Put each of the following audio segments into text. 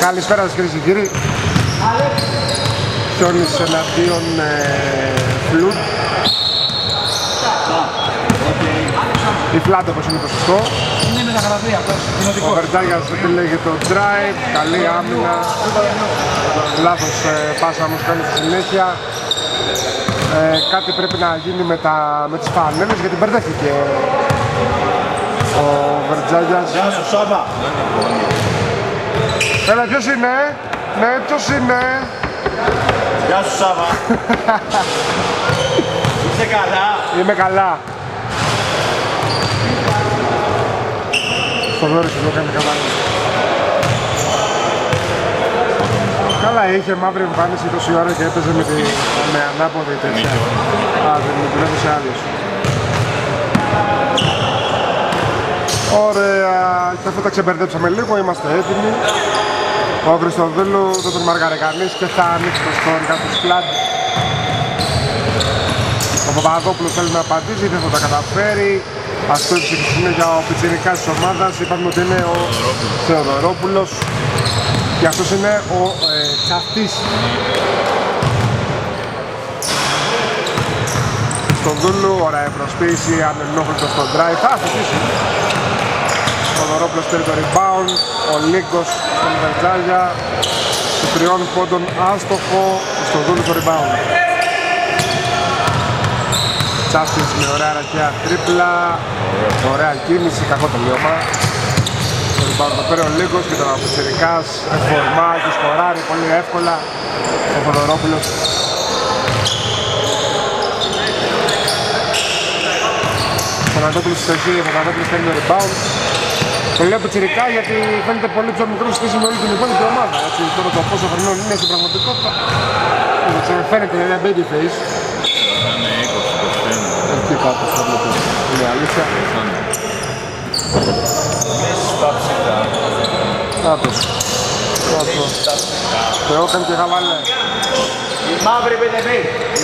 Καλησπέρα σας κυρίες και κύριοι. Χιόνις εναντίον Φλουτ. Η Φλάτ όπως είναι το σωστό. Είναι μεταγραφή αυτός. Ο Βερτζάγιας επιλέγει το drive. Καλή άμυνα. Λάθος πάσα όμως κάνει στη συνέχεια. Κάτι πρέπει να γίνει με τις φανέλες γιατί μπερδεύτηκε ο Βερτζάγιας. Γεια σου Σάβα. Έλα, ποιος είναι? Ναι, ποιος είναι? Γεια σου Σάβα. Είσαι καλά? Είμαι καλά. Στο δώρος εδώ κάνει καλά. Καλά, είχε μαύρη εμφάνιση τόση ώρα και έπαιζε με ανάποδη τέτοια. Δεν την έδωσε άλλος. Ωραία, και αφού τα ξεμπερδέψαμε λίγο, είμαστε έτοιμοι. Ο Χριστοδούλου δεν τον μαργάρε κανείς και θα ανοίξει το σκορ για τους Φλάτ. Ο Παπαδόπουλος θέλει να απαντήσει, δεν θα τα καταφέρει. Αυτό είναι η συνέχεια ο πιτσιρικάς της ομάδας. Είπαμε ότι είναι ο Θεοδωρόπουλος και αυτός είναι ο Τσαφτής. Στον Δούλου, ωραία προσποίηση, ανενόχλητος στον drive, θα αφησίσει. Ο Θεοδωρόπουλος παίρνει το rebound, ο Λίγκος στον Βερτζάγια, του 3 πόντων άστοχο, στον Δούλου το rebound. Τσάφτης με ωραία ραχαία τρίπλα, ωραία κίνηση, κακό τελείωμα. Το rebound το παίρνει ο Λίγκος και τον Αποτσερικάς εφορμά και σκοράρει πολύ εύκολα ο Θεοδωρόπουλος. Ο Παναγιώτης στη θέση, ο Παναγιώτης παίρνει το rebound. Το λέω Αποτσερικά γιατί φαίνεται πολύ πιο μικρό σχέση με όλη την υπόλοιπη ομάδα. Έτσι, τώρα το πόσο χρονών είναι στην πραγματικότητα φαίνεται ένα baby face. Είναι 20-21. Εκεί κάπου θα βλέπω. Είναι αλήθεια. Κάτω. Θεόκαν και Γαβάλε. Η μαύρη παιδί.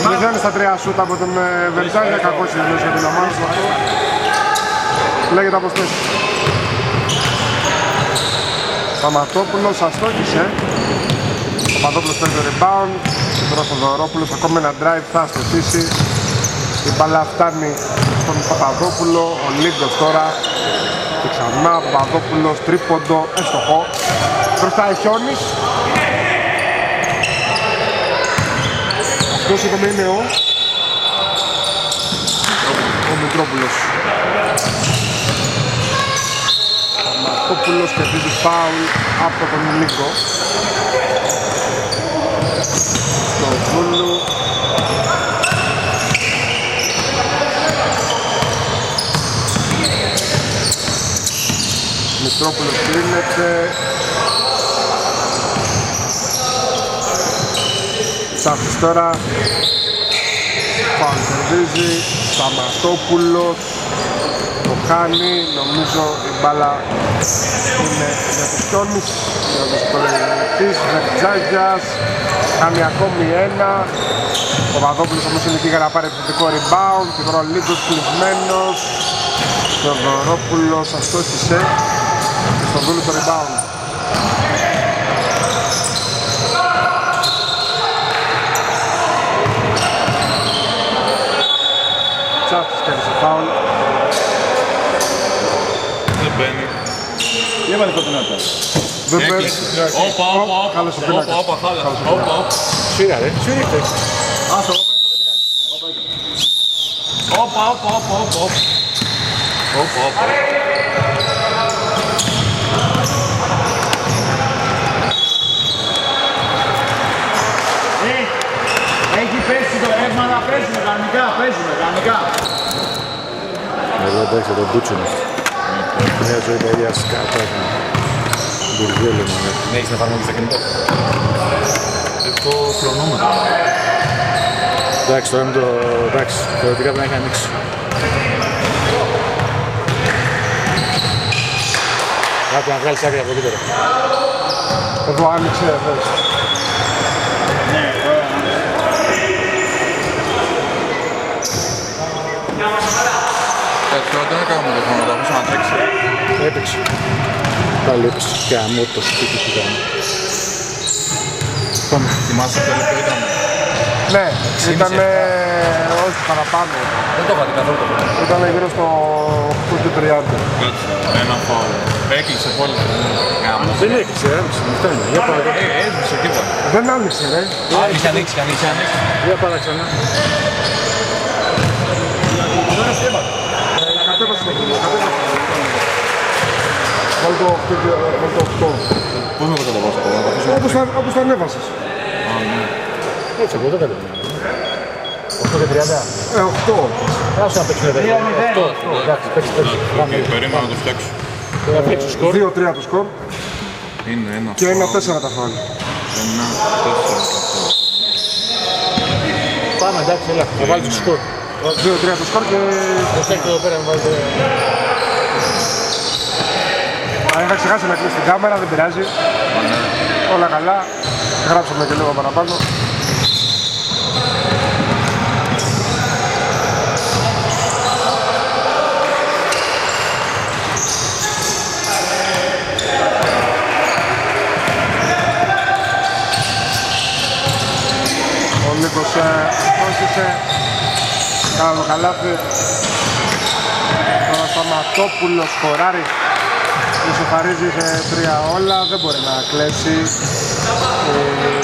Μηδέν στα 3 σούτ από τον Βερτζάγια. Κακός είναι για την ομάδα του. Λέγεται αποστέση. Παματόπουλος αστόχησε. Ο Παπαδόπουλος παίρνει το rebound. Και τώρα ο Θεοδωρόπουλος ακόμη ένα drive θα αστοχίσει. Η μπάλα φτάνει στον Παπαδόπουλο. Ο Λίγκος τώρα. Και ξανά ο Παπαδόπουλος τρίποντο έστοχο. Μπροστά η Χιόνης. Αυτός είπαμε είναι ο Μητρόπουλος. Παπαδόπουλος κερδίζει φάουλ από τον Λίγκο. Στο Βούλου. Μητρόπουλος κρίνεται. Τσάφης τώρα. Φάουλ κερδίζει. Σταματόπουλος. Το χάνει. Νομίζω η μπάλα είναι για τους Χιόνις. Για τους προηγητής Βερτζάγιας. Κάνει ακόμη ένα. Ο Παπαδόπουλος όμως είναι εκεί για να πάρει επιθετικό rebound. Και τώρα ο Λίγκος κλεισμένος. Και ο Θεοδωρόπουλος αστόχησε. Και στον Δούλου το rebound. Τσάφτης κέρδισε φάουλ. Δεν μπαίνει. Τι έβαλε το πινάτα. Δεν παίρνει. Όπα, Καλώς ο πίνακας. όπα. Σίγα ρε, σίγα. Άστο, Όπα. έχει πέσει το ρεύμα, αλλά παίζουμε κανονικά. Εδώ εντάξει τον Μπούτσονος. Μια ζωή τα ίδια σκάτα. Μπουργέλο μου. Έχεις να εφαρμογή στο κινητό. Έχω χρονόμετρο. Εντάξει τώρα με το... εντάξει, θεωρητικά πρέπει να έχει ανοίξει. Κάτι να βγάλεις άκρη από εκεί τώρα. Εδώ άνοιξε, εδώ. Τώρα δεν έκαναμε το χρόνο, θα αφήσω να τρέξει. Έπαιξε. Πάλι είπες και αμό το σπίτι που ήταν. Θυμάσαι ποιο λεπτό ήταν? Ναι, ήταν όχι παραπάνω. Δεν το είχατε καθόλου το πρώτο. Ήταν γύρω στο 8:30. Κάτσε, ένα φάουλ. Έκλεισε πολύ. Δεν έκλεισε, άνοιξε. Αυτό είναι. Για παρά. Έσβησε τίποτα. Δεν άνοιξε, ρε. Είχε ανοίξει. Για παρά ξανά. Κατέβασε το φίλο, κατέβασε. Βάλ το 8. Πώς να το κατεβάσω? Όπως το ανέβασες. Έτσι, εγώ δεν κατέβαινα. 8:30. 8. Άσε να παίξουμε 10. 8. Εντάξει, παίξει. Περίμενα να το φτιάξω. Θα παίξει σκορ. 2-3 το σκορ Είναι ένα και φάουλ. 1-4 τα φάουλ. 1-4. Πάμε, εντάξει, έλα. Θα βάλεις το σκορ. 2-3 το σκορ και... Προσέξτε εδώ πέρα να βάλετε. Αν είχα ξεχάσει να κλείσει την κάμερα, δεν πειράζει. Όλα καλά. Γράψαμε και λίγο παραπάνω. Ο Νίκος πρόσθεσε. Κάνω καλάθι. Τώρα Σταματόπουλος σκοράρει. Ισοφαρίζει σε 3 όλα, δεν μπορεί να κλέψει.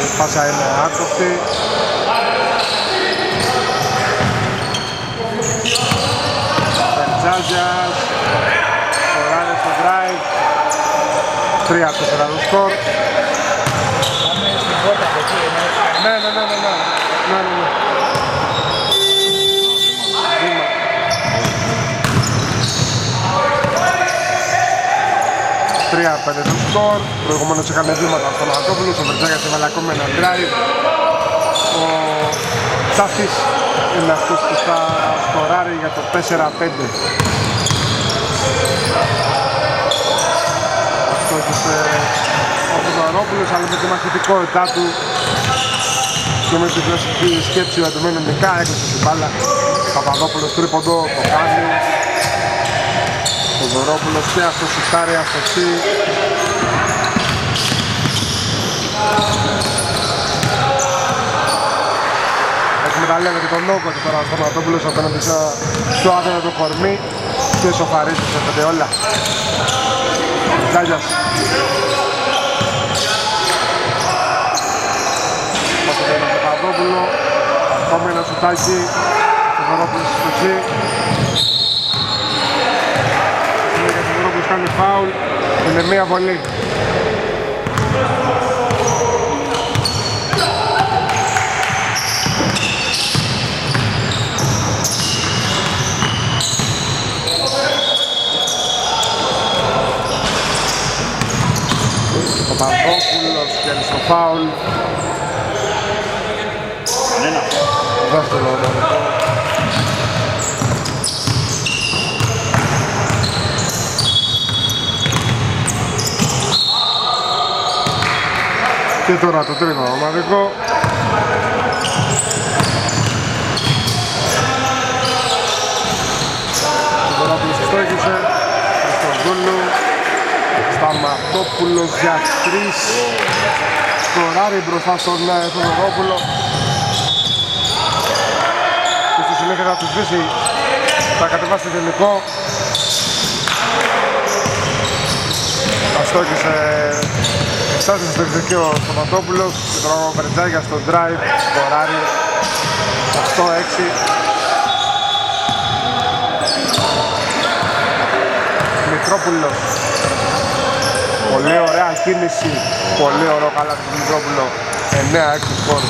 Η πάσα είναι άκοφτη. Μπερτζάζιας σκοράρει στο drive. 3-4 το σκορ. Ναι. Βήμα. Τρία-πέντε το σκορ. Προηγουμένως είχαμε βήματα στον Ανατόπουλο. Ο Μπερτζάγιας έβαλε ακόμα ένα drive. Ο Τσάφης είναι αυτός που θα σκοράρει για το 4-5. Αυτό είχε ο Φωτορόπουλος, αλλά με τη μαχητικότητά του και με την κλασική σκέψη του εντωμένου νικά έκλεισε την μπάλα. Παπαδόπουλος τρίποντο, το κάνει. Φωτορόπουλος και αυτό σουτάρει, αυτοστή. Εκμεταλλεύεται τον όγκο του τώρα ο Σταματόπουλος απέναντι στο άδενο κορμί και σοφαρίζει σε πέντε όλα. Τζάγιας. Πάσε τον Παπαδόπουλο, ακόμη ένα σουτάκι, ο Φωτορόπουλος στο εκεί. Ο Φωτορόπουλος κάνει φάουλ, είναι μία βολή. Ο Παπαδόπουλος πιάνει στο φάουλ. Δεύτερο λεπτό. Και τώρα το τρίτο ομαδικό. Ο Παπαδόπουλος στόχισε. Χριστοδούλου. Σταματόπουλος για 3. Σκοράρει μπροστά στον Θοδωρόπουλο. Και στη συνέχεια θα του σβήσει. Θα κατεβάσει τελικό. Αστόχησε. Στάθησε στο εκδικείο ο Σταματόπουλος. Και τώρα ο Μπερτζάγιας στο drive. Σκοράρει. 8-6. Μητρόπουλος. Πολύ ωραία κίνηση, πολύ ωραίο καλά του Μητρόπουλο, 9-6 σκορ.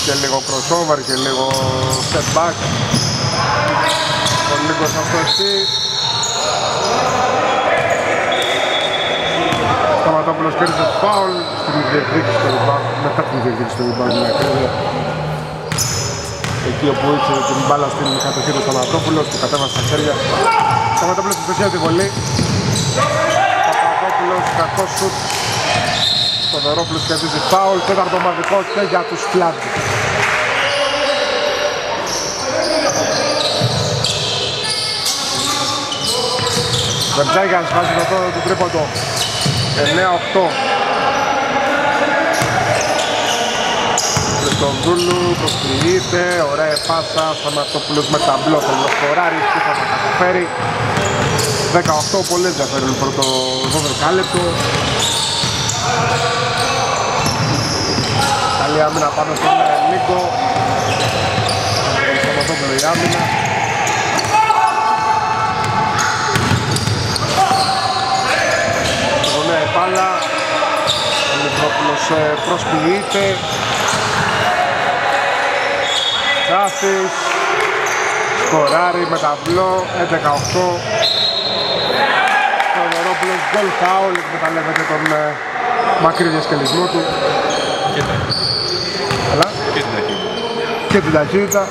Και λίγο crossover και λίγο step back. Ο Νίκος αυτοστή. Σταματόπουλος κέρδισε φάουλ στην διεκδίκηση του rebound, μετά την διεκδίκηση του rebound με ακρίβεια. Εκεί όπου ήξερε την μπάλα στην κατοχή του Σταματόπουλος, που κατέβασε στα χέρια. Σταματόπουλος του πεσία τη βολή. Παπαδόπουλος, κακό σουτ. Θοδωρόπουλος κερδίζει φάουλ, τέταρτο ομαδικό και για τους Φλάντζους. Βερτζάγιας βάζει το πρώτο του τρίποντο. 9-8. Χριστοδούλου προσποιείται, ωραία πάσα, Σταματόπουλος με ταμπλό, θέλει να σκοράρει, τι θα τα καταφέρει. 18 πολύ ενδιαφέρον πρώτο 12 λεπτό. Καλή άμυνα πάνω στον Νίκο. Σταματόπουλο η άμυνα. Γωνέα η μπάλα. Ο Μητρόπουλος προσποιείται. Τσάφης, σκοράρει με ταμπλό, 11-8. Ο Νερόπουλος γκολ φάουλ, εκμεταλλεύεται τον μακρύ διασκελισμό του. Αλλά και την ταχύτητα.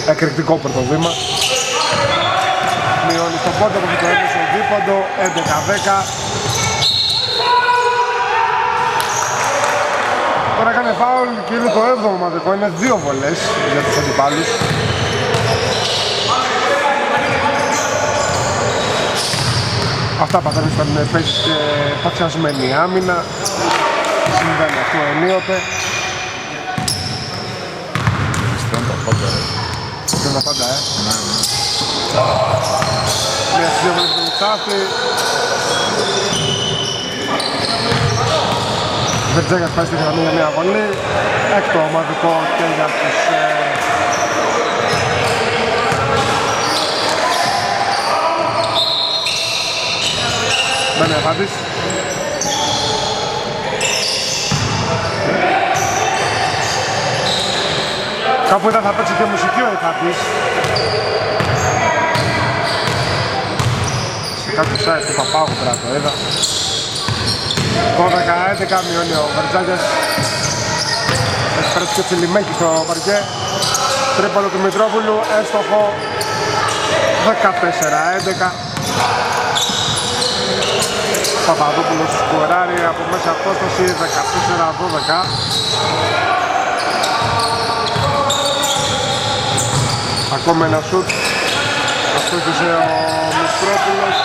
Εκρηκτικό πρώτο βήμα. Μειώνει στον πόντο που το έδωσε ο δίποντο, 11-10. Τώρα έκανε φάουλ και είναι το 7ο ομαδικό, είναι 2 βολές για τους αντιπάλους. Αυτά παθαίνουν όταν παίζεις και παθιασμένη άμυνα. Συμβαίνει αυτό ενίοτε. Στρώνει τα πάντα. Στρώνει τα πάντα, Μια στις 2 βολές του Μουτσάφη. Βερτζάγιας πάει στη γραμμή για μια βολή. Έκτο ομαδικό και για τους Μένει απάντης. Κάπου ήταν θα παίξει και μουσική ο Εφάντης. Σε κάποιο site του Παπάγου πέρα το είδα. 12-11 μειώνει ο Βερτζάγιας. Έχει περάσει και Τσιλιμέκη στο παρκέ. Τρίπολο του Μητρόπουλου, έστοχο 14-11. Παπαδόπουλος σκοράρει από μέσα απόσταση 14-12. Ακόμα ένα σουτ. Αστόχησε ο Μητρόπουλος.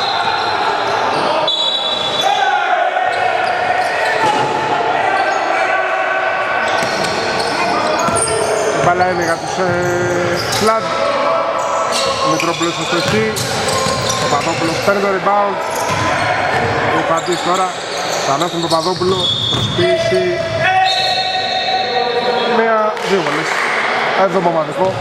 Η μπάλα είναι για τους Φλαντ. Ο Μητρόπουλος αστοχεί. Ο Παπαδόπουλος παίρνει το rebound. Ο Παντής τώρα, ξανά στον Παπαδόπουλο, προσποίηση. Δύο βολές. Έβδομο ομαδικό.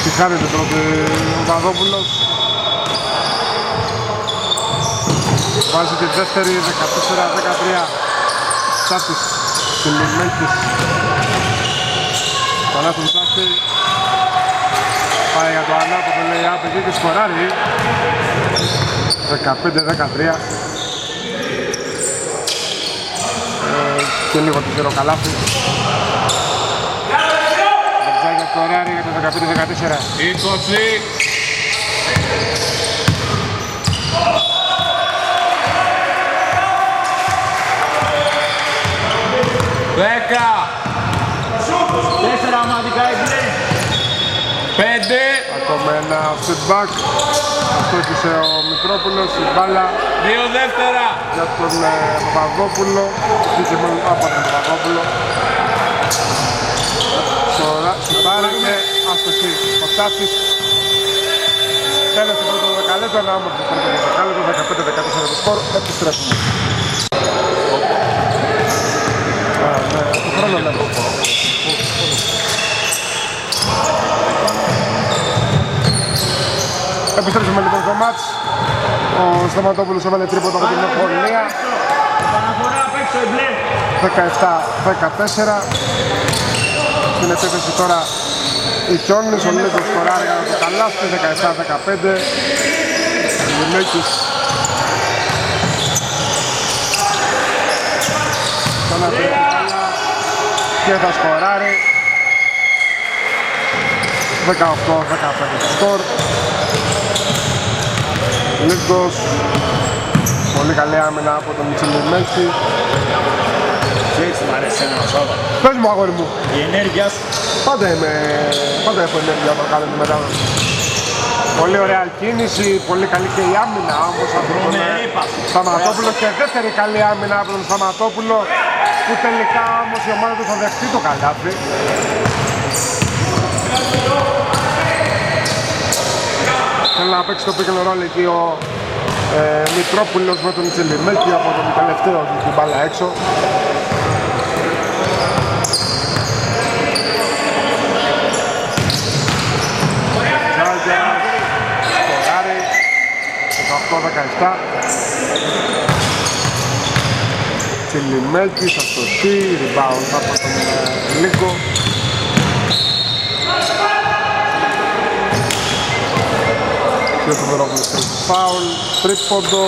Τι χάνεται πρώτη ο Παπαδόπουλος. Βάζει τη δεύτερη 14-13. Τσάφης, Σιλιμέκης. Καλά τον Τσάφη. Πάει για το ανάποδο, λέει άπαιγε και σκοράρει. 15-13. Και λίγο το καιρό καλάθι. Βερτζάγια σκοράρει για το 15-14. 20. Δέκα. 4 ομαδικά έμπλε. 5. Ακόμα ένα feedback. Αστόχησε ο Μητρόπουλος, η μπάλα 2 δεύτερα. για τον Παπαδόπουλο. Βγήκε μόνο από τον Παπαδόπουλο. Σουτάρει και αστοχή. Ο Τσάφης. Τέλος του πρώτου δεκαλέτου, ένα όμορφο πρώτο δεκαλέτου, 15-14 το σκορ. Επιστρέφουμε. Το χρόνο λέμε. Επιστρέψουμε λοιπόν στο μάτς. Ο Σταματόπουλος έβαλε τρίποντα από την ευκολία. Παναφορά απ' έξω η μπλε. 17-14. Στην επίθεση τώρα η Χιόνης, ο Νίκος σκοράρει για το καλάθι, 17-15. Λιμέκης. Ξανά πήρε την μπάλα. και θα σκοράρει. 18-15 το σκορ. Λίγκος, πολύ καλή άμυνα από τον Τσιλιμέλκη. Και έτσι μου αρέσει ένα Σάββα. Πες μου αγόρι μου, Η ενέργεια σου. πάντα έχω ενέργεια όταν κάνω τη μετάδοση. Πολύ ωραία κίνηση, πολύ καλή και η άμυνα όμως από τον Σταματόπουλο και δεύτερη καλή άμυνα από τον Σταματόπουλο που τελικά όμως η ομάδα του θα δεχτεί το καλάθι. Θέλει να παίξει το pick and roll εκεί ο Μητρόπουλος με τον Τσιλιμέλκη από τον τελευταίο την μπάλα έξω. Σκοράρει 18-17. Τσιλιμέλκης, αστοχή, rebound από τον Λίγκο. Και το Βερόπουλος στο φάουλ, τρίποντο,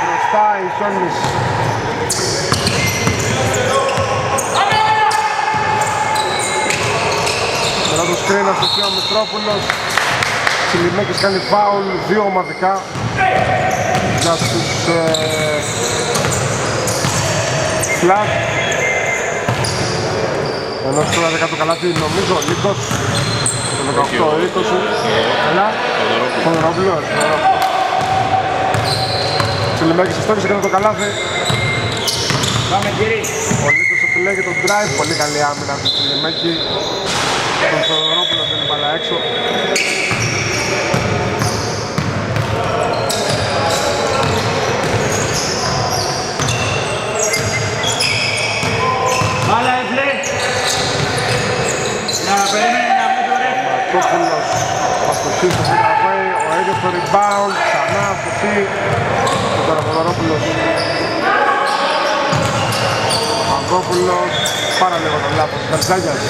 μπροστά η Σόνης. Μετά το σκριν αστοχή ο Μητρόπουλος. Τσιλιμέλκης κάνει φάουλ, δύο ομαδικά για τους φλατ. Ενώ στο 10 καλάθι νομίζω ο Λίκος. Το 18-20. Έλα. Φοδωρόπουλος. Τσιλιμέλκης εστόχησε και το καλάθι. Πάμε κύριε. Ο Λίκος επιλέγει τον drive. Πολύ καλή άμυνα από τον Τσιλιμέλκη. Τον Φοδωρόπουλο θέλει μπάλα έξω. Μάλα έφλε. Να περιμένει να μην το ρεύει. Ματόπουλος αστοχή στο φύγαβэй, ο ίδιος το rebound, ξανά αστοχή και τώρα ο Φοδωρόπουλος. Ο Παγκόπουλος, πάρα λίγο το λάθος, Βερτζάγιας.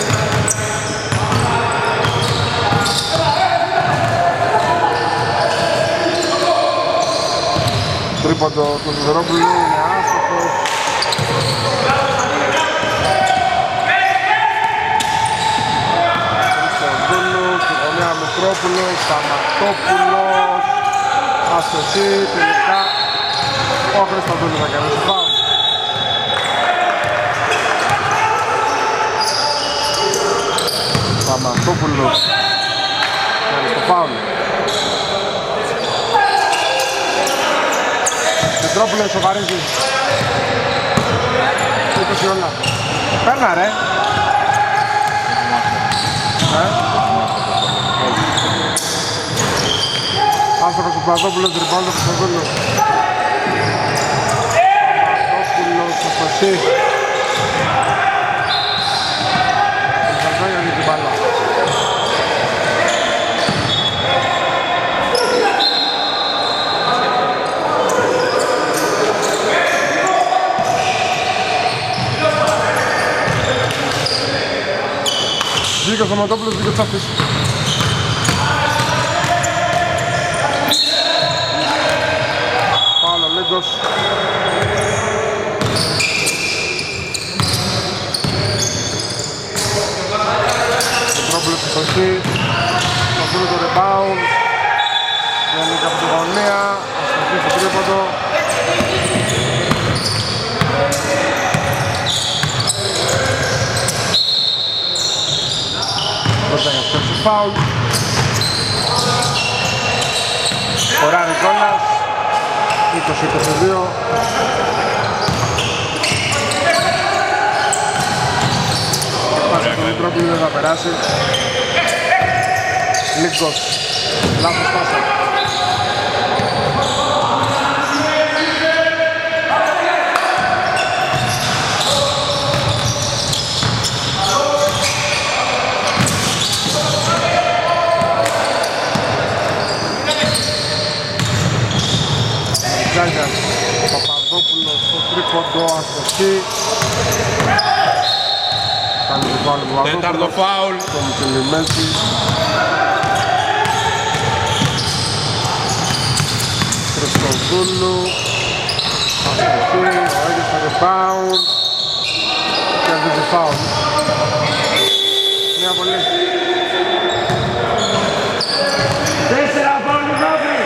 Τρίποντο του Φοδωρόπουλου είναι άστοχος. Μητρόπουλος, Σταματόπουλος, αστοχή, τελικά ο Χριστοδούλης θα κάνει το φάουλ. Σταματόπουλος κάνει το φάουλ. Μητρόπουλος σοβαρίζει. 20 όλα. Παίρνα ρε. Άστοχος ο Παπαδόπουλος, rebound από τον Χριστοδούλου. Παπαδόπουλος, αστοχή. Βερτζάγιας για την μπάλα. Βγήκε ο Σταματόπουλος, βγήκε ο Τσάφης. Πάλο Λίγκος. Μητρόπουλος στη στοχή. Θα βρει το rebound. Βγαίνει από τη γωνία. Αστοχή στο τρίποντο. Πρώτα για αυτό φάουλ. Σκοράρει κιόλας. 20-22. Πάσα του Μητρόπουλου δεν θα περάσει. Λίγκος. Λάθος πάσα. Τζάγιας, Παπαδόπουλος στο τρίποντο, αστοχή. Κάνει το φάουλ του Τέταρτο Παπαδόπουλος, φάουλ. το Μιτσελιμέλκη. Χριστοδούλου, αστοχή, ο ίδιος το rebound. Και αντίζει φάουλ. Μια πολύ. 4 φάουλ οι μαύροι.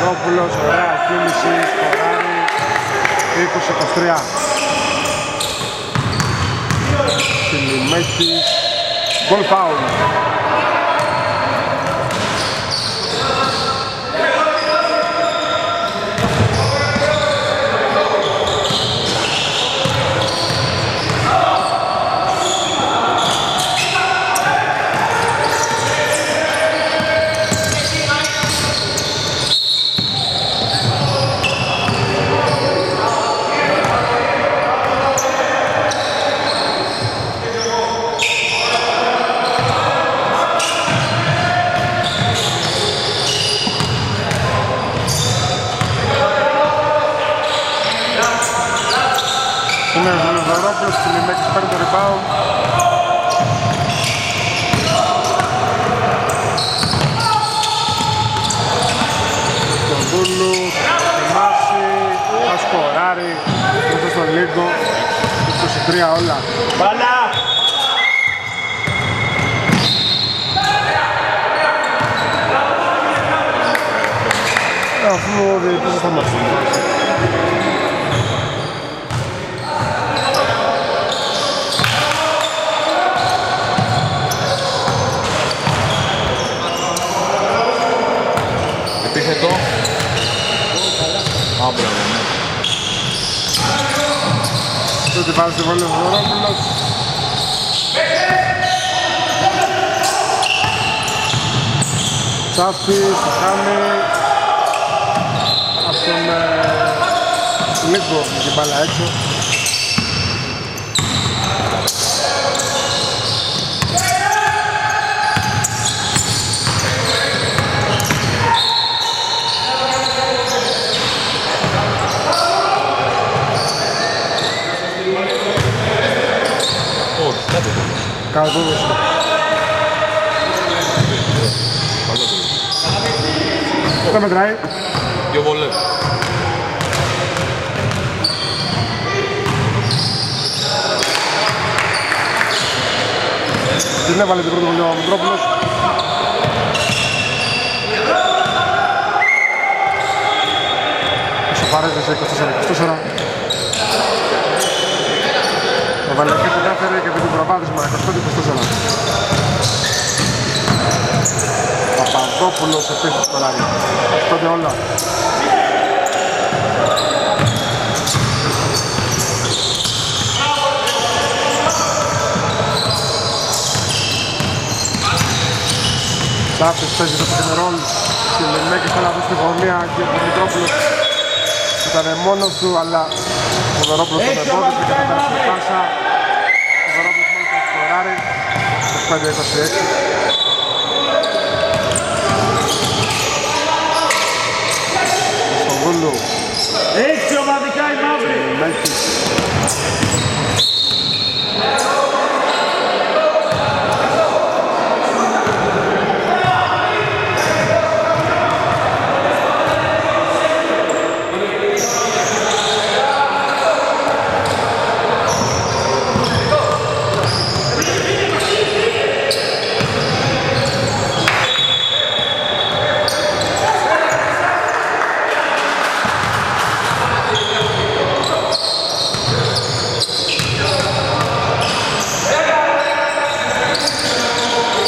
Ρόπουλος, ωραία κίνηση, σκοράρει 20-23. Σιλιμέκης, γκολ φάουλ. Είναι ο Βελοδωρόπουλος, Σιλιμέκης παίρνει το rebound. Κοντούλου, ετοιμάσει, θα σκοράρει μέσα στο λίγο, 23 όλα. Μπάλα. Αφού ο διαιτητής θα σταματήσει. Επίθετο. Άμπραβο, ναι. Τότε βάζει τη βόλη ο Βελοδωρόπουλος. Τσάφης, το κάνει. Από τον Λίγκο με την μπάλα έξω. Όχι, κάτι. Καλό το δώσω. Καλό το. Δεν μετράει. Δύο βολές. Την έβαλε την πρώτη βολή ο Μητρόπουλος. Ισοφαρέζεται σε 24-24. Έβαλε και την έφερε και την προβάδισμα 25-24. Παπαδόπουλος επίσης σκοράρει. 25 όλα. Τσάφης παίζει το πικενερόλ. Σιλιμέκης θέλει να δει στη γωνία και ο Μητρόπουλος ήταν μόνος του, αλλά ο Βερόπουλος τον εμπόδισε και δεν πέρασε η πάσα. Ο Βερόπουλος μόλις τον σκοράρει. 25-26. Στον Γούλου. 6 ομαδικά οι μαύροι. Σιλιμέκης.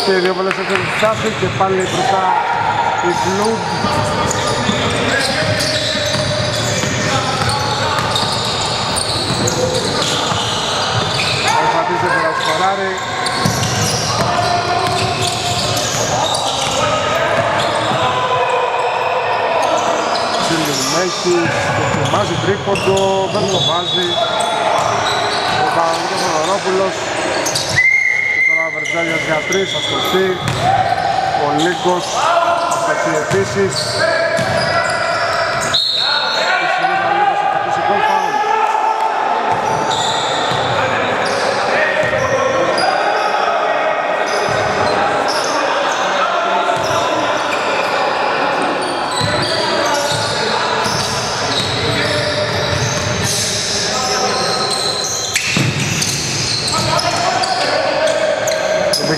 Και οι δύο βολές έχουν φτάσει και πάλι μπροστά η Κλουντ. Προσπαθήσε να σκοράρει. Σιλιμέκης, ετοιμάζει τρίποντο, δεν το βάζει. Ο Παναγιώτος Βελοδωρόπουλος. Και τώρα Βερτζάγιας για 3, αστοχή. Ο Λίγκος αστοχή επίσης.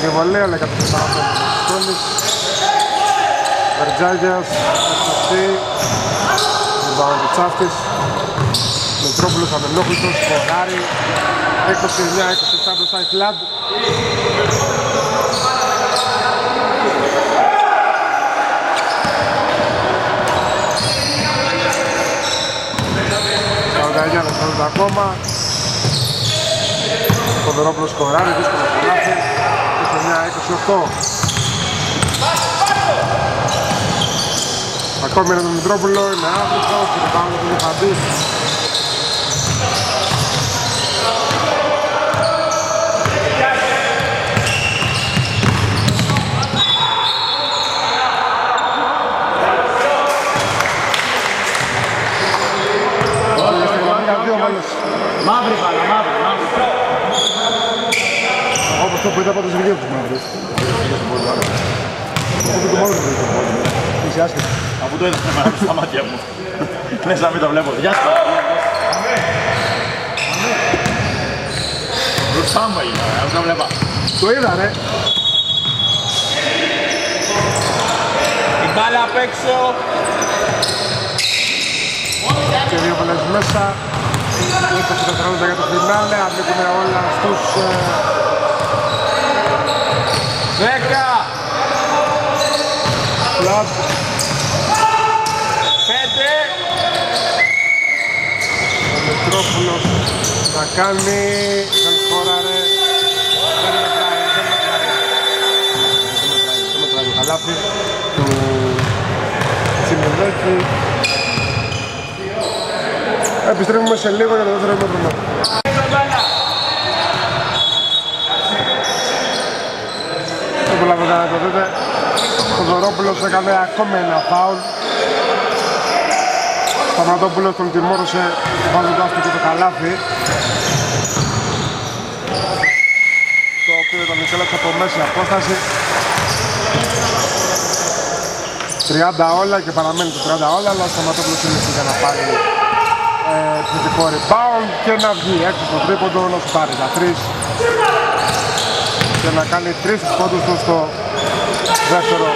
Και βολέα, αλλά κατά την παράδοση της Τόλης. Βερτζάγιας, αστοχή. Ριμπάουν του Τσάφτης. Μητρόπουλος αμενόχλητος, Φωγάρη. 29-27 μπροστά η Φλαντ. Καουταγιά δευτερόλεπτα ακόμα. Κοδωρόπουλος σκοράρει, δύσκολο κολάφι. 29-28. Ακόμη είναι τον Μητρόπουλο, είναι άδικος, και πάμε τον Ιφαντή. Μαύρη μπάλα, μαύρη. Όπως το που είδα πάντως βγήκε τους μαύρους. Αυτό το μαύρο δεν είναι. Είσαι άσχετο. Αφού το είδα στα μάτια μου. Λες να μην το βλέπω. Γεια σου. Ρουτσάμπα είναι, δεν το βλέπα. Το είδα ρε. Η μπάλα απ' έξω. Και δύο βολές μέσα. 20 δευτερόλεπτα για το φινάλε. Ανήκουν όλα στους 10. Φλαντ. 5. Ο Μητρόπουλος να κάνει. Δεν σκόραρε. Δεν μετράει. Το καλάθι του Τσιμιλέκη. Επιστρέφουμε σε λίγο για το δεύτερο ημίχρονο. Δεν προλάβετε να το δείτε. Ο Δωρόπουλος έκανε ακόμη ένα φάουλ. Ο Σταματόπουλος τον τιμώρησε βάζοντας του και το καλάθι. Το οποίο τον εξέλεξε από μέση απόσταση. 30 όλα και παραμένει το 30 όλα, αλλά ο Σταματόπουλος είναι για να πάρει επιθετικό rebound και να βγει έξω στο τρίποντο, να σου πάρει τα 3 και να κάνει 3 πόντους του στο δεύτερο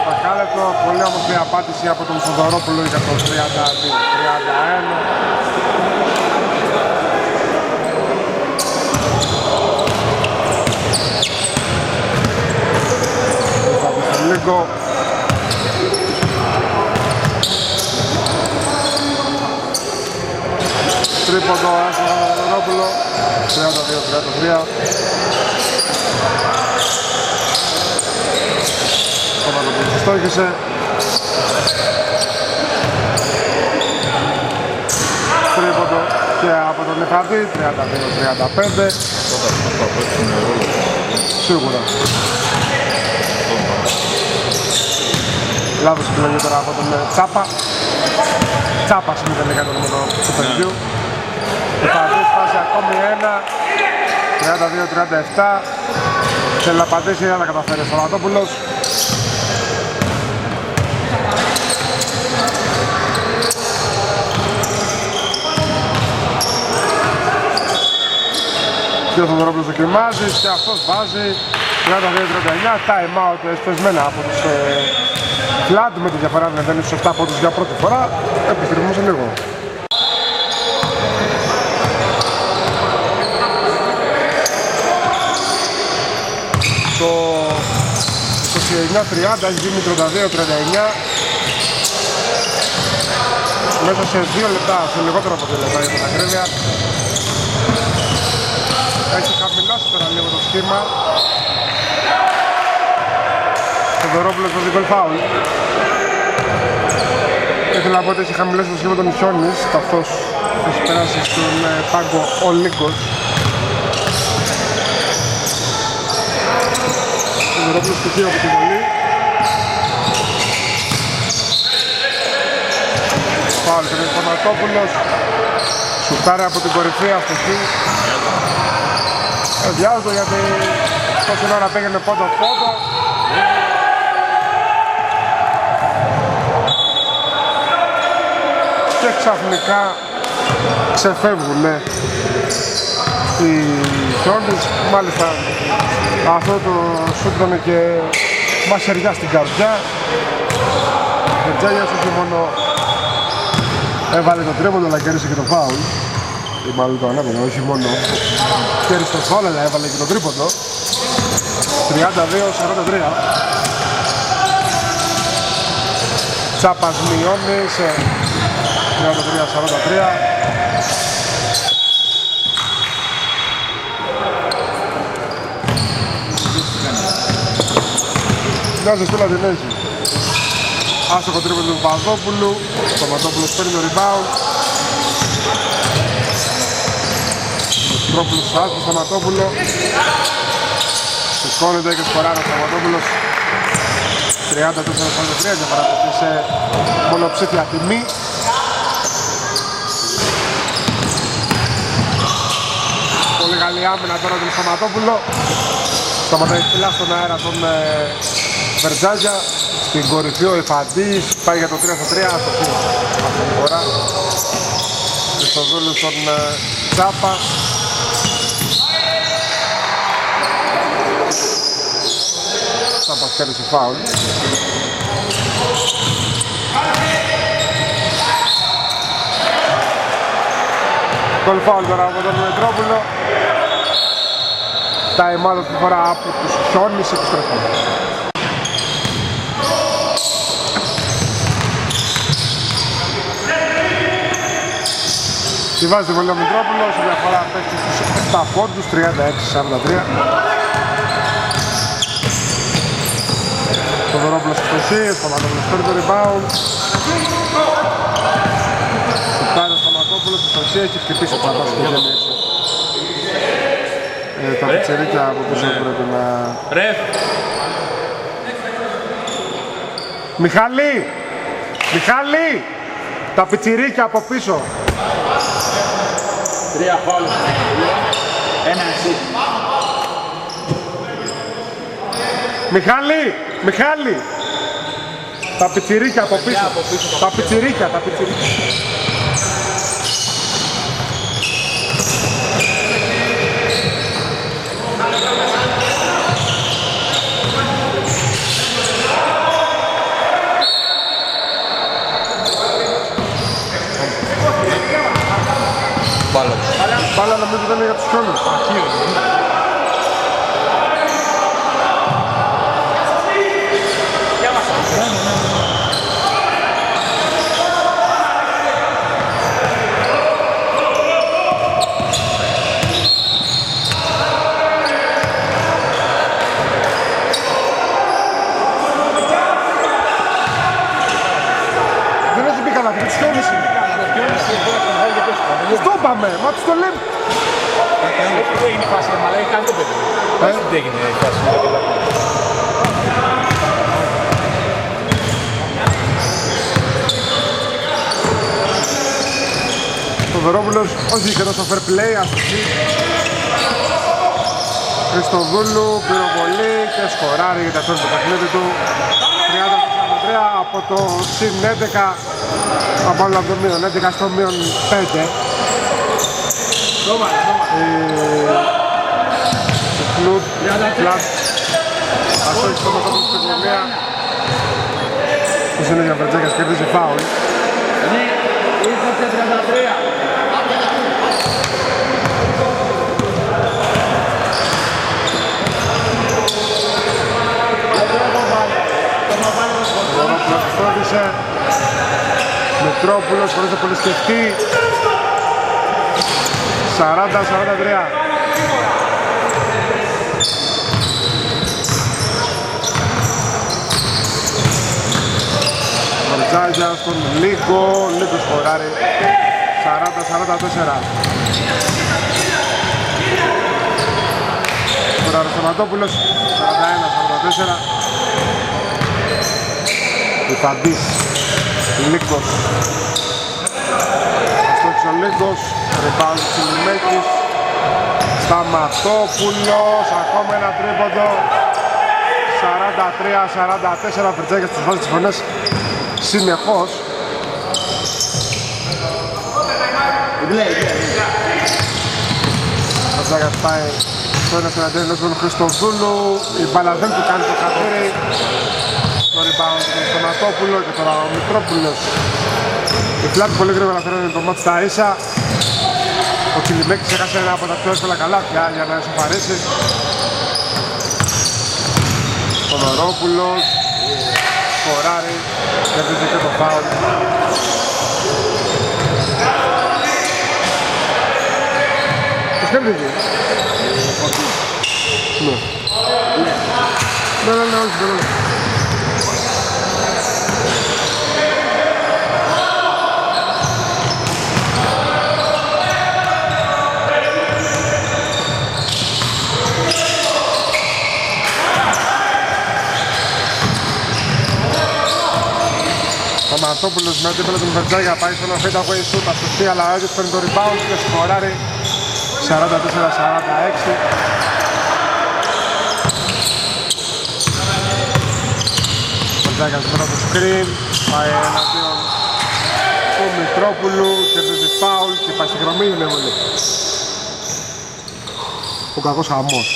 δεκάλεπτο. Πολύ όμορφη απάντηση από τον Θοδωρόπουλο για το 32-31. Λίγο τρίποντο άσχημα από τον Θοδωρόπουλο. 32-33. Ο Μανοπούλος στόχισε. Τρίποντο και από τον Ιφαντή. 32-35. Σίγουρα. Λάθος επιλογή τώρα από τον Τσάπα. Τσάπας είναι τελικά το νούμερο του παιδιού. Ιφαντής πάσει ακόμη ένα. 32-37. Θέλει να πατήσει για να καταφέρει ο Σταματόπουλος. Και ο Θοδωρόπουλος δοκιμάζει και αυτός βάζει 32-39. Time out εσπεσμένα από τους Φλαντ με τη διαφορά να ανεβαίνει στους 7 πόντους για πρώτη φορά. Επιστρέφουμε σε λίγο. Το 29-30 έχει γίνει 32-39. Μέσα σε 2 λεπτά, σε λιγότερο από 2 λεπτά για την ακρίβεια. Έχει χαμηλώσει τώρα λίγο το σχήμα. Ο Δωρόπουλος με την φάουλ. Ήθελα να πω ότι έχει χαμηλώσει το σχήμα των Μιχιώνης, καθώς έχει περάσει στον πάγκο ο Νίκος. Σιδερόπουλος στοιχείο από τη βολή. Φάουλ και ο Θανατόπουλος. Σουτάρει από την κορυφή αστοχή. Διάζω γιατί τόση ώρα πήγαινε πόντο-πόντο. Και ξαφνικά ξεφεύγουνε οι Hornets. Μάλιστα αυτό το σούτ ήταν και μαχαιριά στην καρδιά. Ο Τζάγιας όχι μόνο έβαλε το τρίποντο αλλά κέρδισε και το φάουλ. Ή μάλλον το ανάποδο, όχι μόνο κέρδισε το φάουλ αλλά έβαλε και το τρίποντο. 32-43. Τσάπας μειώνει σε 33-43. Μια ζεστούλα την έχει. Άστοχο τρίποντο του Παπαδόπουλου. Ο Σταματόπουλος παίρνει το rebound. Ο Στρόπουλος άστοχο Σταματόπουλο. Σηκώνεται και σκοράρει ο Σταματόπουλος. 34-43 και παρατεθεί σε μονοψήφια τιμή. Πολύ καλή άμυνα τώρα τον Σταματόπουλο. Σταματάει ψηλά στον αέρα τον Βερτζάγια. Στην κορυφή ο Εφαντής πάει για το 3-3 στο φύλλο αυτή τη φορά. Και στο δούλου στον Τσάπα. Τσάπας κέρδισε φάουλ. Κολ φάουλ τώρα από τον Μετρόπουλο. Τα εμάδα αυτή τη φορά από τους Χιόνις επιστρέφουν. Τη βάζει τη βολή ο Μητρόπουλος, η διαφορά πέφτει στους 7 πόντους, 36-43. Το Δωρόπουλος εκτοσεί, ο Σταματόπουλος παίρνει το rebound. Σουτάρει ο Σταματόπουλος, εκτοσεί, έχει χτυπήσει ο Πατάς και δεν έξω. Τα πιτσερίκια από πίσω πρέπει να... Ρεφ! Μιχάλη! Μιχάλη! Τα πιτσιρίκια από πίσω. 3 φάουλ. 1 εσύ. Μιχάλη! Μιχάλη! Τα πιτσιρίκια από πίσω. Τα πιτσιρίκια, τα πιτσιρίκια. Μπάλα νομίζω δεν είναι για τους Χιόνις. Δεν έχει μπει καλά, και τους Χιόνις είναι. Αυτό είπαμε, μα τους το λέμε. Δεν είναι η φάση, αλλά έχει κάνει το παιδί. Δεν έγινε η φάση. Ο Δωρόπουλος, όχι και τόσο fair play, αστοχή. Χριστοδούλου, πυροβολή και σκοράρει για αυτό το παιχνίδι του. 30-43 από το συν 11, από το μείον 11 στο μείον 5. Κλουμπ, κλαμπ. Αυτό έχει το μοτόπο στην κοινωνία. Πώς είναι για Βερτζάκας, κερδίζει φάουλ. Ναι, ήρθατε 33. Δωρόπουλος φρόντισε. Μητρόπουλος χωρίς να πολύ σκεφτεί. 40-43. Βερτζάγια στον Λίκο, Λίκος σκοράρει 40-44. τώρα Ρωστοματόπουλος, 41-44. Ιφαντής, Λίγκος. Αστόχησε ο Λίγκος, rebound του Τσιλιμέκης. Σταματόπουλος, ακόμα ένα τρίποντο. 43-44, ο Βερτζάκιας τους βάζει τις φωνές συνεχώς. Ο Βερτζάκιας πάει στο ένα συναντήρι του Χριστοδούλου. Η μπάλα δεν του κάνει το χατήρι. Το rebound του Σταματόπουλο και τώρα ο Μητρόπουλος. Η πλάτη πολύ γρήγορα φέρνει το μάτι στα ίσα. Ο Τσιλιμέκης έχασε ένα από τα πιο εύκολα καλάθια για να ισοφαρίσει. Ο Δωρόπουλος σκοράρει και βρίσκει και το φάουλ. Το σκέφτηκε. Ναι, όχι, δεν είναι. Ο Μαρτόπουλος με αντίπαλο τον Βερτζάγια πάει σε ένα fadeaway shoot, αστοχή αλλά ο Έγκης παίρνει το rebound και σκοράρει 44-46. Ο Βερτζάγιας μετά το screen, πάει εναντίον του Μητρόπουλου, κερδίζει φάουλ και πάει στη γραμμή είναι όλοι. Ο κακός χαμός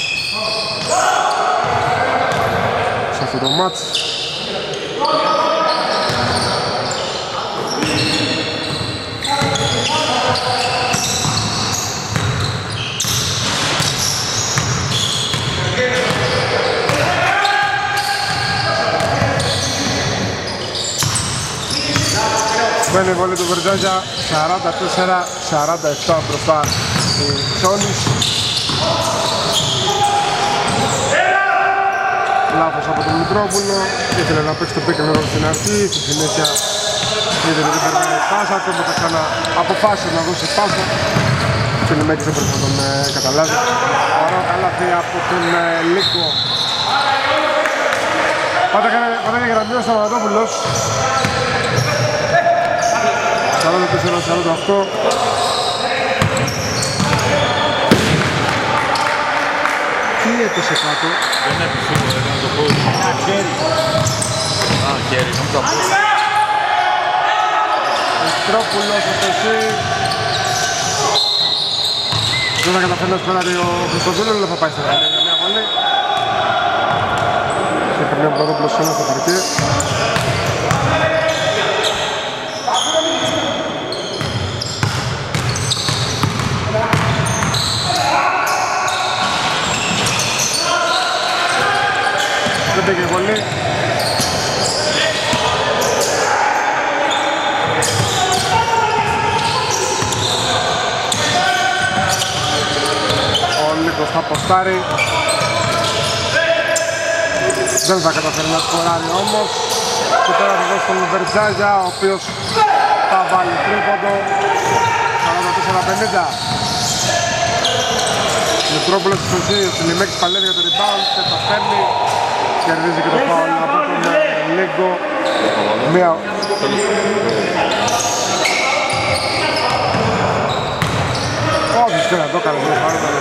σε αυτό το μάτς. Μπαίνει η βολή του Βερτζάγια, 44-47 μπροστά η Σόνης. Λάθος από τον Μητρόπουλο, ήθελε να παίξει το pick and roll στην αρχή, στη συνέχεια είδε ότι δεν περνάει πάσα, τότε ξανά αποφάσισε να δώσει πάσα. Και ο Λιμέκης έπρεπε να τον καταλάβει. Ωραίο καλάθι από τον Λίκο. Πάντα για γραμμή ο Σταματόπουλος. 44-48. Τι έπεσε κάτω? Δεν έπεσε, δεν να το πω. Χέρι. Α, χέρι, νόμου το πω. Μητρόπουλος, ο Θεσί. Δεν θα καταφέρει να σκοράρει ο Χριστοδούλου, αλλά θα πάει στην γραμμή για μια βολή. Και περνάει ο Παπαδόπουλος σε ένα στο παρκέ. Δεν πήγε βολή. Ο Νίκος θα αποστάρει. Δεν θα καταφέρει να σκοράρει όμως. Και τώρα θα δώσει τον Βερτζάγια, ο οποίος θα βάλει τρίποντο. 44-50. Μητρόπουλος της ουσίας, ο Λιμέκης παλεύει για το rebound και το παίρνει. Κερδίζει και το φάουλ από τον Λίγκο. Μία... Όχι, δεν θα το έκανε, δεν θα το έκανε.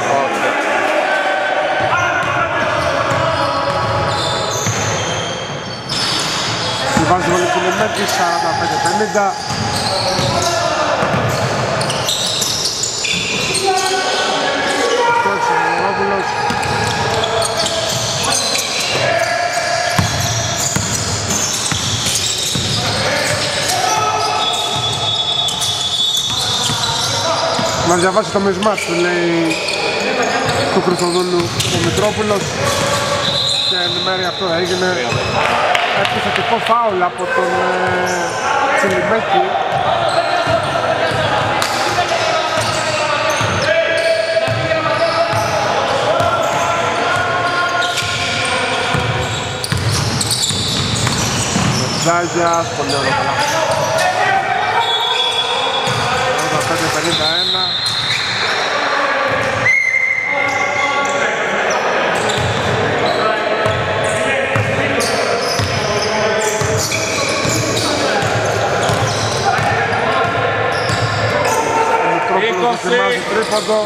Βάζει βολή του Λιμέκης, 45-50. Αυτός ο Μητρόπουλος. Να διαβάσει το μισμάτς του λέει του Χριστοδούλου ο Μητρόπουλος και εν μέρει αυτό έγινε επιθετικό φάουλ από τον Τσιλιμέκη. Ζάγιας, πολύ ωραίο καλά. 85-51. ετοιμάζει τρίποντο.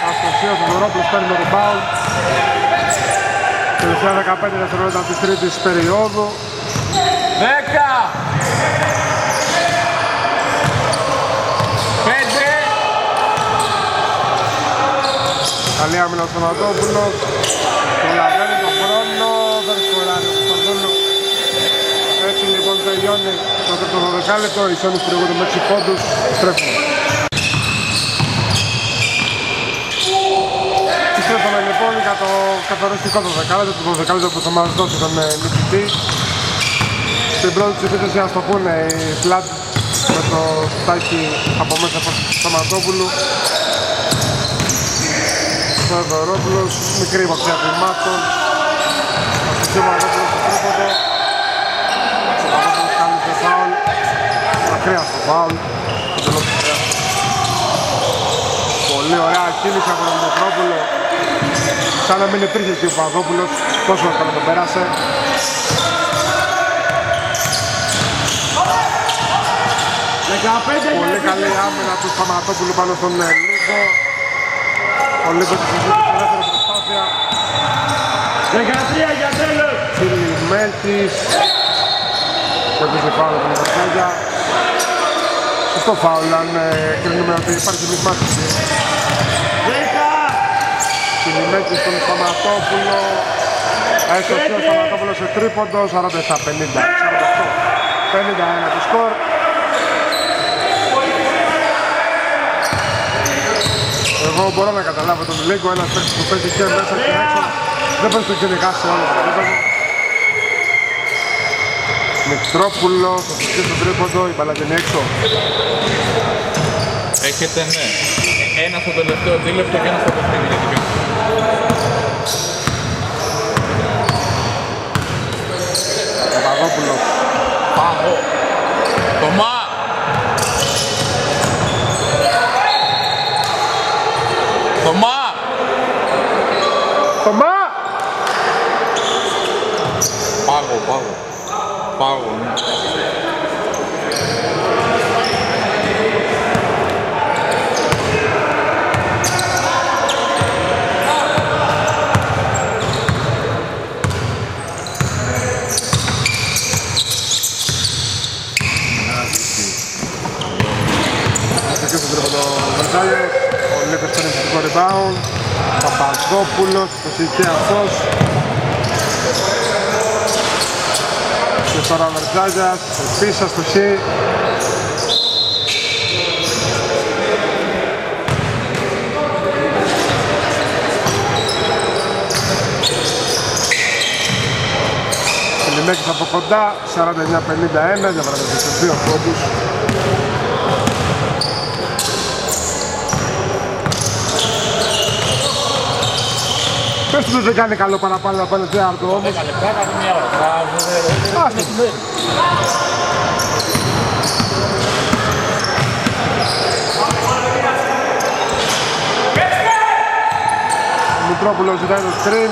Αστοσία του Μωρόπουλος παίρνει το rebound. Τελευταία 15 δευτερόλεπτα της τρίτης περίοδου. 10. 5. Καλή άμυνα στον Αντόπουλο. Προλαβαίνει τον χρόνο. Δεν σκοράρει ο Κωνσταντίνου. Έτσι λοιπόν τελειώνει το τρίτο δεκάλεπτο. Οι Σόνις προηγούνται με 6 πόντους. Στρέφουμε. Επιστρέφουμε λοιπόν για το καθοριστικό το δεκάλεπτο. Το δεκάλεπτο που θα μας δώσει τον νικητή. Στην πρώτη της επίθεση ας το πούνε οι Φλαντ με το στάκι από μέσα από τον Σταματόπουλου. Ο Θεοδωρόπουλος, μικρή υποψία βημάτων. Ο Σταματόπουλος στο τρίποντο. Ο Σταματόπουλος κάνει το φάουλ. Μακριά στο φάουλ. Πολύ ωραία κίνηση από τον Μητρόπουλο. Σαν να μην υπήρχε και ο Παπαδόπουλος. Τόσο εύκολα τον πέρασε. Πολύ καλή άμυνα του Σταματόπουλου πάνω στον Λίγκο. Ο Λίγκος της συζήτησης ελεύθερη προσπάθεια. 13 για τέλος. Τσιλιμέτης. Κερδίζει φάουλ από την Βαρκάγια. Σωστό φάουλ αν κρίνουμε ότι υπάρχει μισμάτιση. 10. Τσιλιμέτης στον Σταματόπουλο. Έσωσε ο Σταματόπουλος σε τρίποντο. 47-50. 51 το σκορ. Εγώ μπορώ να καταλάβω τον Λίγκο, ένας παίκτης που παίζει και μέσα και έξω. Δεν παίζει το γενικά σε όλο το επίπεδο. Μητρόπουλος, ο Φυσικής στο τρίποντο, η μπάλα βγαίνει έξω. Έχετε ναι. Ένα στο τελευταίο δίλεπτο και ένα στο παιχνίδι. Παπαδόπουλος. Πάγο. Τωμά. Τωμά. Θωμά! Πάγο, ναι. Και στον τρίποντο Βερζάλιος. Ο Λίκος παίρνει το rebound. Παπαδόπουλος, το σηκεί αυτός. Και τώρα ο Βερζάλιας, πίσω στο χ. Κιλιμέκης από κοντά, 49-51, διαβραδεύει στους 2 πόντους. Πες του δεν κάνει καλό παραπάνω από ένα τέταρτο όμως. 10 λεπτά κάνει μια ώρα. Άστο. Ο Μητρόπουλος ζητάει το screen.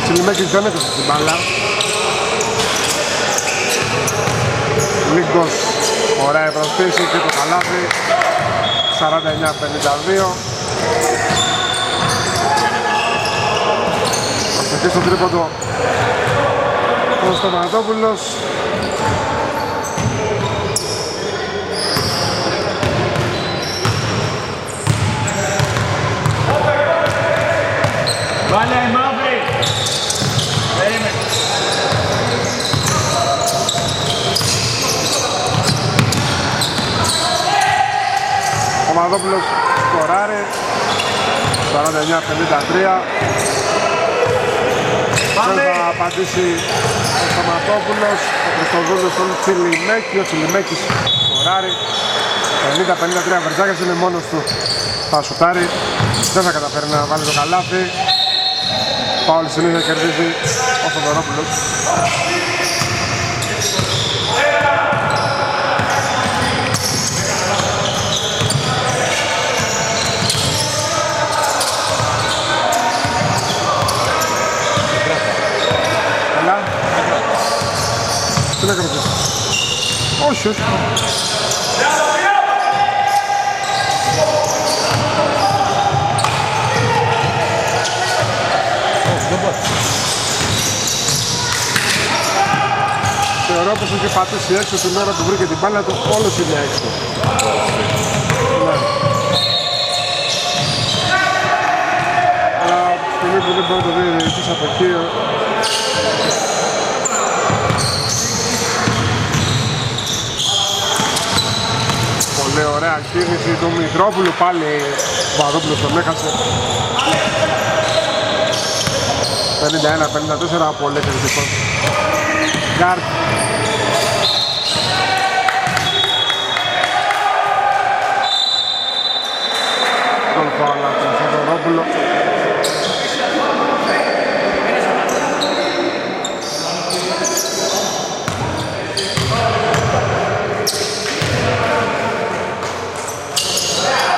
Τσιλιμέκης δεν έκοψε την μπάλα. Λίγκος, ωραία η προσθέση και το καλάθι. 49-52. Εκεί στο τρίποντο ο Σταματόπουλος. Βάλε η μαύρη. Περίμενε. Ο Μαδόπουλος σκοράρει 49-53. Δεν θα απαντήσει ο Σταματόπουλος. Ο Χριστοδούλος στον Τσιλιμέκη. Ο Τσιλιμέκης σκοράρει 50-53. Βερζάκης είναι μόνος του. Θα σουτάρει. Δεν θα καταφέρει να βάλει το καλάθι. Πάολη συνήθεια κερδίζει ο Θοδωρόπουλος. Τι να κάνουμε. Όχι, όχι. Θεωρώ πως είχε πατήσει έξω την ώρα που βρήκε την μπάλα του, όλος είναι έξω. Ναι. Αλλά στιγμή που δεν μπορεί να το δει διαιτητής από εκεί. Πολύ ωραία κίνηση του Μητρόπουλου, πάλι ο Παπαδόπουλος τον έχασε. 51-54, πολύ κριτικός. Γκάρτ. Τον φάουλα τον Θεοδωρόπουλο.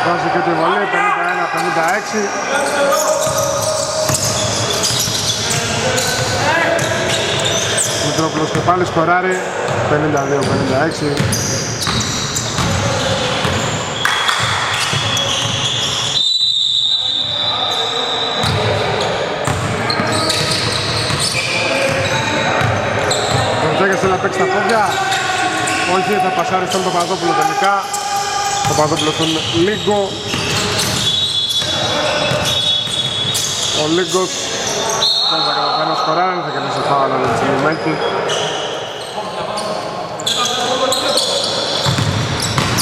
Βάζει και τη βολή, 51-56. Μητρόπουλος και πάλι σκοράρει, 52-56. Γκοντζάκης θέλει να παίξει τα πόδια. Όχι, θα πασάρει στον Παπαδόπουλο τελικά. Ο Παπαδόπουλος στον Λίγκο. Ο Λίγκος δεν θα καταφέρει να σκοράρει, θα κερδίσει το φάουλ από τον Τσιλιμέκη.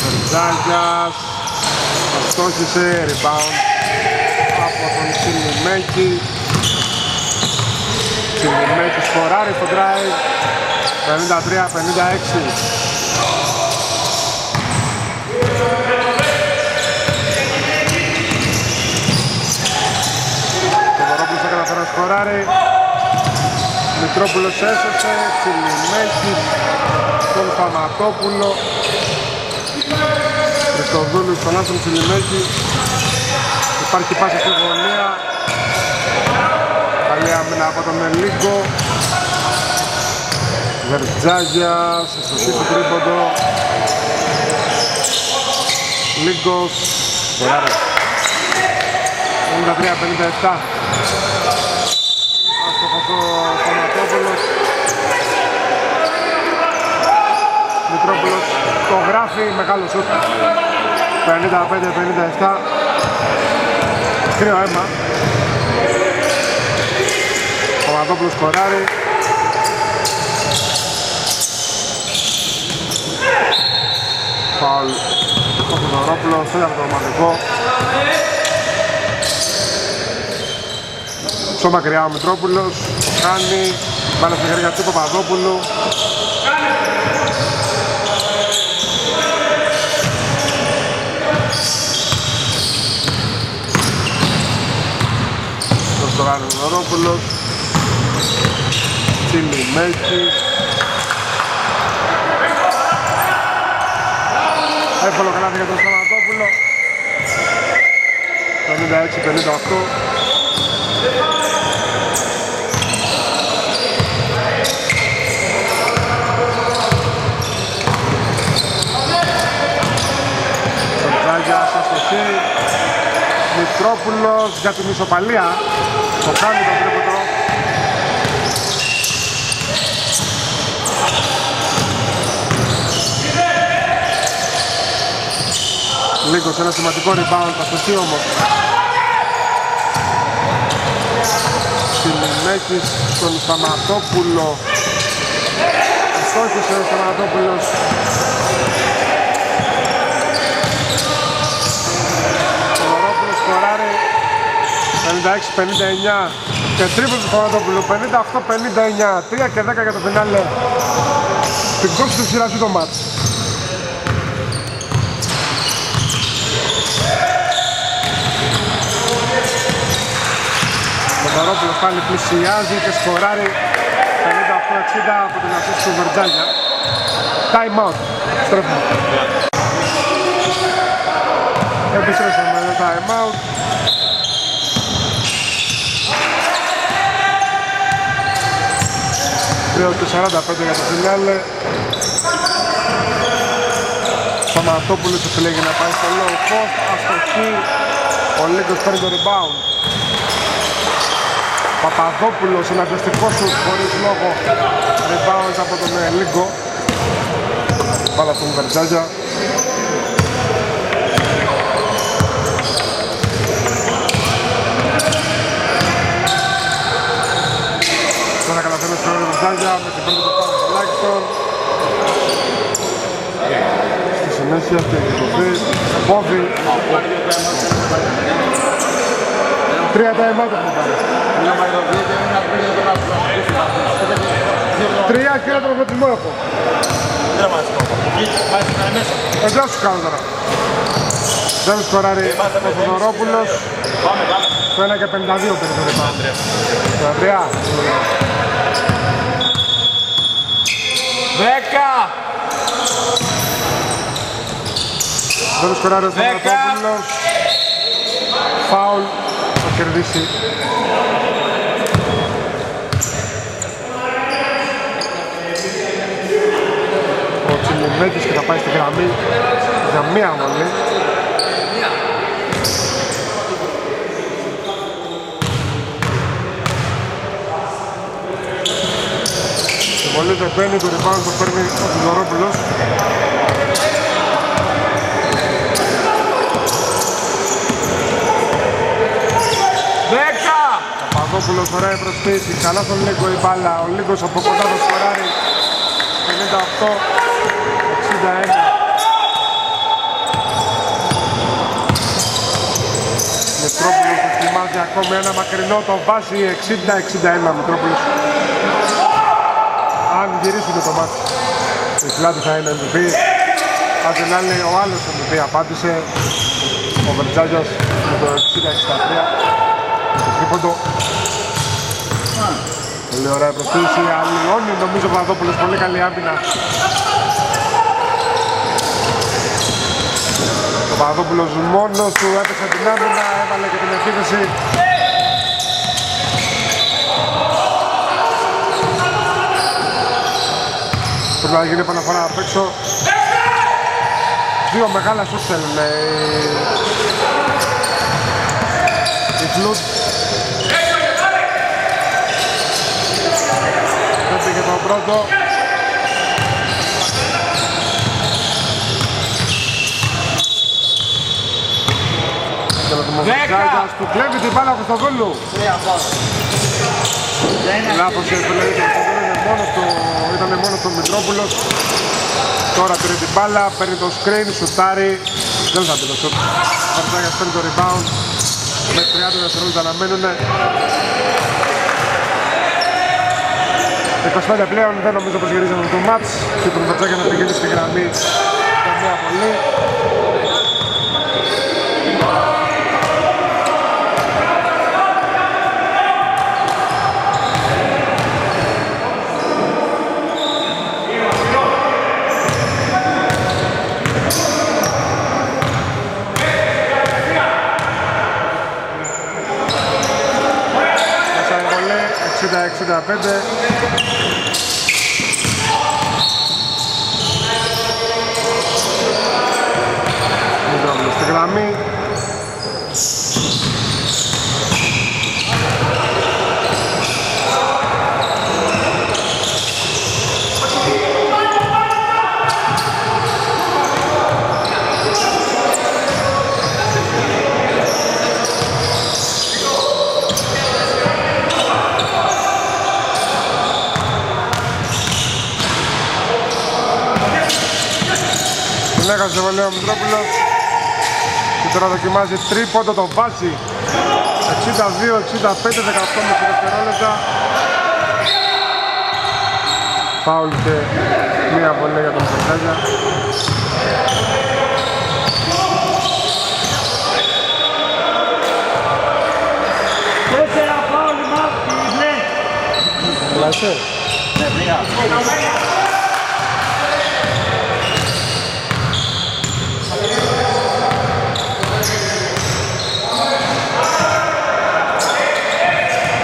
Γκοντζάκης αστόχησε, rebound από τον Τσιλιμέκη. Τσιλιμέκη σκοράρει στο drive, 53-56. Θεοδωρόπουλος έκανε να σκοράρει. Μητρόπουλος έσωσε, Τσιλιμέκης στον Θανατόπουλο. Χριστοδούλου στον Άστον Τσιλιμέκη. Υπάρχει πάσα στη γωνία. Καλή άμυνα από τον Ελίγκο. Βερτζάγιας, εστοχή του τρίποντο. Λίγκος, σκοράρει. 53-57. Άστοχος ο Θανατόπουλος. Μητρόπουλος το γράφει, μεγάλο σούτ. 55-57. Κρύο αίμα. Ο Θανατόπουλος σκοράρει. Φαουλ ο Θεοδωρόπουλος, θέλει από το ομαδικό. Στο μακριά ο Μητρόπουλος, το κάνει, βάλε στα χέρια του Παπαδόπουλου. Το σκοράρει ο Θεοδωρόπουλος. Τσιλιμέκης. Εύκολο καλάθι για τον Σταματόπουλο. 56-58. Γκοντζάγιας αστοχή. Μητρόπουλος για την ισοπαλία. Το κάνει το τρίποντο. Λίγος ένα σημαντικό rebound, θα σωθεί όμως. Τσιλιμέκης στον Σταματόπουλο. Αστόχησε ο Σταματόπουλος. Ο Βορόπουλος σκοράρει 56-59 και τρίποντο του Σταματόπουλου 58-59. 3 και 10 για το φινάλε. Την κόψη του σειράζει το μάτς. Ο Βορόπουλος πάλι πλησιάζει και σκοράρει 58-60 από την assist του Βερτζάγια. Time out. Στρέφουμε. Επιστρέψαμε με το time out. Τρία και 45 για το φινάλε. Σταματόπουλος επιλέγει να πάει στο low post, αστοχή, ο Λίγκος παίρνει το rebound. Παπαδόπουλος, ένα αγωνιστικό σουτ χωρίς λόγο, rebound από τον Λίγκο. Πάλα στον Βερτζάγια. Τώρα καταφέρει στο Βερτζάγια με την πρώτη πάλι τουλάχιστον. Στη συνέχεια και εκδοχή, πόδι. 3 τα εμάτια που πάρει. 3 και ένα τρομοκρατισμό έχω. Εδώ σου κάνω τώρα. Δεν σκοράρει ο Θοδωρόπουλος. Το 1 και 52 περί το ρεπά. Το 3. 10! Δεν σκοράρει ο Θοδωρόπουλος. Φάουλ. Θα κερδίσει. Ο Τσιμουνέτης και θα πάει στη γραμμή για μία βολή. Τη βολή δεν παίρνει, το rebound το παίρνει ο Θοδωρόπουλος. Παπαδόπουλος, ωραία προσθέση, καλά στον Λίγκο η μπάλα, ο Λίγκος από κοντά το σκοράρει, 58-61. Μητρόπουλος ετοιμάζει ακόμη ένα μακρινό, το βάζει 60-61 Μητρόπουλος. Αν γυρίσουν το μάτι, η πλάτη θα είναι MVP. Αν δεν άλλη ο άλλος MVP απάντησε, ο Βερτζάγιας με το 60-63. Τρίποντο. Πολύ ωραία προσθέση, αλλοιώνει νομίζω ο Παπαδόπουλος, πολύ καλή άμυνα. Ο Παπαδόπουλος μόνος του έπαιξε την άμυνα, έβαλε και την επίθεση. Πρέπει να γίνει επαναφορά απ' έξω. Δύο μεγάλα σουτ θέλουν οι Φλουτ. Δεν πήγε το πρώτο. Του κλέβει την μπάλα από το Βούλου. Λάθος επιλέγει το ήταν μόνος του Μητρόπουλος. Τώρα πήρε την μπάλα, παίρνει το screen, σουτάρει. Δεν θα πει το σουτ. Ο Βαρτσάκιας παίρνει το rebound. Με 30 δευτερόλεπτα να μένουν. 25 πλέον, δεν νομίζω πως γυρίζαμε το μάτς. Και τον Βαρτσάκια να πηγαίνει στη γραμμή για μια βολή. Μέσα 60-65. Μητρόπουλος στη γραμμή. Έχασε το βολέο ο Μητρόπουλος και τώρα δοκιμάζει τρίποντο, το βάζει 62-65, 18 δευτερόλεπτα. Φάουλ και μία βολή για τον Βερτζάγια. Τέσσερα φάουλ μάτι, ναι. Λάσε. Ναι, μία.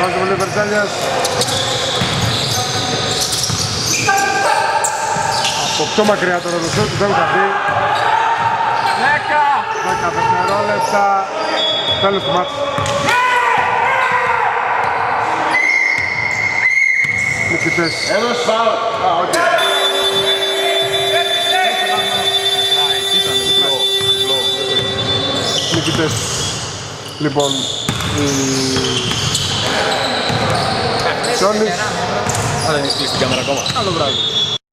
Βάζει ο Βερτζάγιας. Από πιο μακριά τώρα το σούτ, δεν θα μπει. 10 δευτερόλεπτα. Τέλος του μάτς. Νικητές. Έδωσε πάω. Νικητές. Λοιπόν, οι Σόνις. Αν δεν έχεις κλείσει την κάμερα ακόμα. Καλό βράδυ.